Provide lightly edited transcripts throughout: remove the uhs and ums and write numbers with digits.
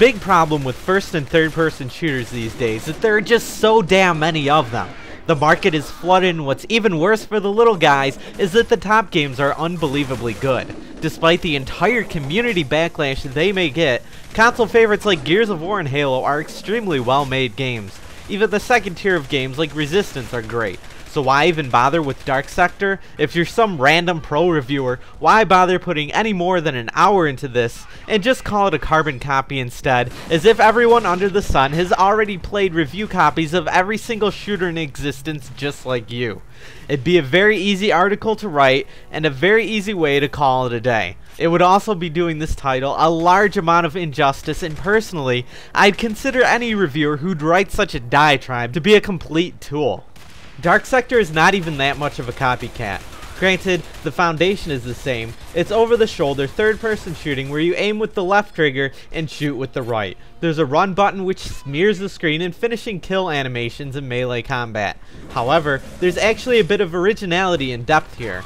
big problem with first and third person shooters these days is that there are just so damn many of them. The market is flooded, and what's even worse for the little guys is that the top games are unbelievably good. Despite the entire community backlash they may get, console favorites like Gears of War and Halo are extremely well-made games. Even the second tier of games like Resistance are great. So why even bother with Dark Sector? If you're some random pro reviewer, why bother putting any more than an hour into this and just call it a carbon copy instead, as if everyone under the sun has already played review copies of every single shooter in existence just like you. It'd be a very easy article to write and a very easy way to call it a day. It would also be doing this title a large amount of injustice, and personally, I'd consider any reviewer who'd write such a diatribe to be a complete tool. Dark Sector is not even that much of a copycat. Granted, the foundation is the same. It's over-the-shoulder, third-person shooting where you aim with the left trigger and shoot with the right. There's a run button which smears the screen and finishing kill animations in melee combat. However, there's actually a bit of originality and depth here.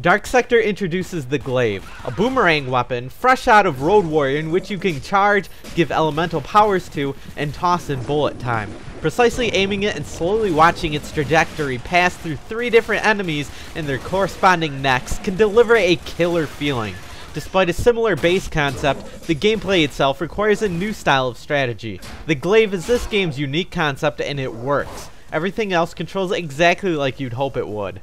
Dark Sector introduces the Glaive, a boomerang weapon fresh out of Road Warrior in which you can charge, give elemental powers to, and toss in bullet time. Precisely aiming it and slowly watching its trajectory pass through 3 different enemies and their corresponding necks can deliver a killer feeling. Despite a similar base concept, the gameplay itself requires a new style of strategy. The Glaive is this game's unique concept and it works. Everything else controls exactly like you'd hope it would.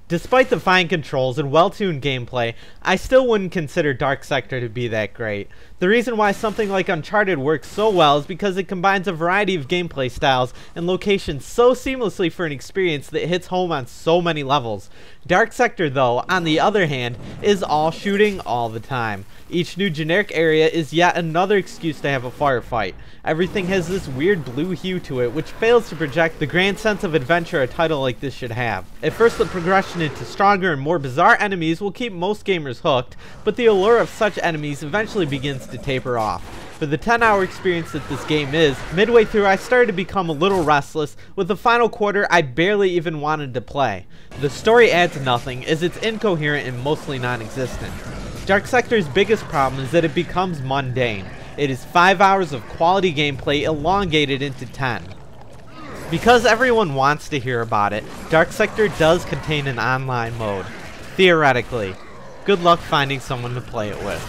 Despite the fine controls and well-tuned gameplay, I still wouldn't consider Dark Sector to be that great. The reason why something like Uncharted works so well is because it combines a variety of gameplay styles and locations so seamlessly for an experience that hits home on so many levels. Dark Sector, though, on the other hand, is all shooting all the time. Each new generic area is yet another excuse to have a firefight. Everything has this weird blue hue to it, which fails to project the grand sense of adventure a title like this should have. At first, the progression into stronger and more bizarre enemies will keep most gamers hooked, but the allure of such enemies eventually begins to taper off. For the 10-hour experience that this game is, midway through I started to become a little restless. With the final quarter, I barely even wanted to play. The story adds nothing, as it's incoherent and mostly non-existent. Dark Sector's biggest problem is that it becomes mundane. It is 5 hours of quality gameplay elongated into 10. Because everyone wants to hear about it, Dark Sector does contain an online mode. Theoretically. Good luck finding someone to play it with.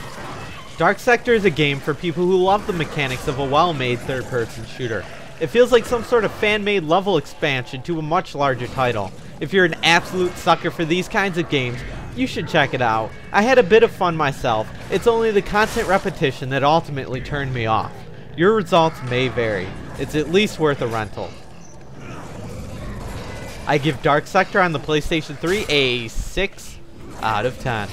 Dark Sector is a game for people who love the mechanics of a well-made third-person shooter. It feels like some sort of fan-made level expansion to a much larger title. If you're an absolute sucker for these kinds of games, you should check it out. I had a bit of fun myself. It's only the constant repetition that ultimately turned me off. Your results may vary. It's at least worth a rental. I give Dark Sector on the PlayStation 3 a 6 out of 10.